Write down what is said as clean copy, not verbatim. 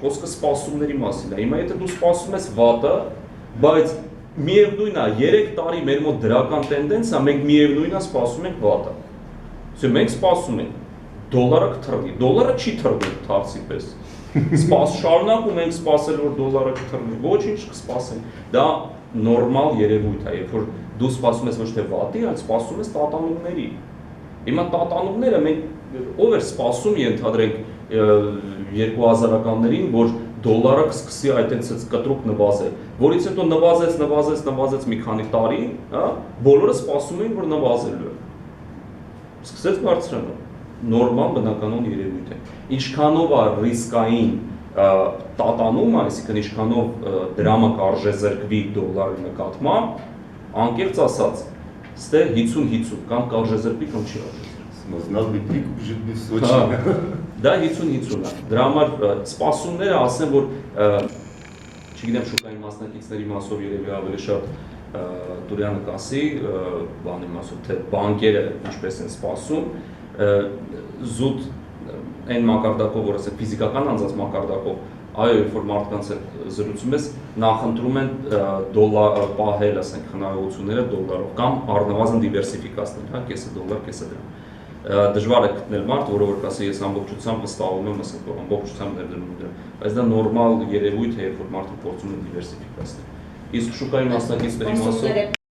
խոսքը սպասումների մասին է։ Հիմա եթե դու սպասում ես վատը, բայց միևնույնն է 3 տարի մեր մոտ դրական տենդենսա, մենք միևնույնն է սպասում ենք վատը։ Այսինքն մենք սպասում ենք դոլարը կթռվի, դոլարը չի թռվում թարսի պես։ Շարունակում ենք սպասել, որ դոլարը կթռվի, ոչինչ կսպասենք։ Դա նորմալ երևույթ է, երբ որ դու սպասում ես ոչ թե վատի, այլ սպասում ես տատանումների։ Հիմա տատանումները մենք ով էր սպասում ենթադրենք 2000-ականներին, որ դոլարը կսկսի այդպես կտրուկ նվազել, որից հետո նվազեց մի քանի տարի, հա, բոլորը սպասում էին, որ նվազելու է։ Սկսեց բարձրանալ, նորմալ բնականon երևույթ է։ Ինչքանով է ռիսկային տատանումը, այսինքն ինչքանով դրամը կարժե զրկվի դոլարի նկատմամբ, անկեղծ ասած, ստե 50-50 կամ կարժե զրկվի կամ չի արժե զրկվի։ Нас бы пик жить без Сочи. Դա 50-50 է։ Դրա համար սպասումները ասեմ, որ չգիտեմ շուկայի մասնակիցների մասով երևի ավելի շատ Տուրյանը կասի, բանի մասով, թե բանկերը ինչպես են սպասում, զուտ այն մակարդակով, որ ասենք ֆիզիկական անձանց մակարդակով, այո, երբ որ մարդկանց հետ զրուցում ես, նախընտրում են դոլար պահել, ասենք խնայողությունները դոլարով կամ առնվազն դիվերսիֆիկացնել, հա, կեսը դոլար, կեսը դրամ։ Դժվար է գտնել մարդ, որը որ կասի ես ամբողջությամբ վստահում եմ, ասենք որ ամբողջությամբ ներդրում եմ դրամ, բայց դա նորմալ երևույթ է, երբ որ մարդը փորձում է դիվերսիֆիկացնել։ Իսկ շուկայի մասնակիցների մասով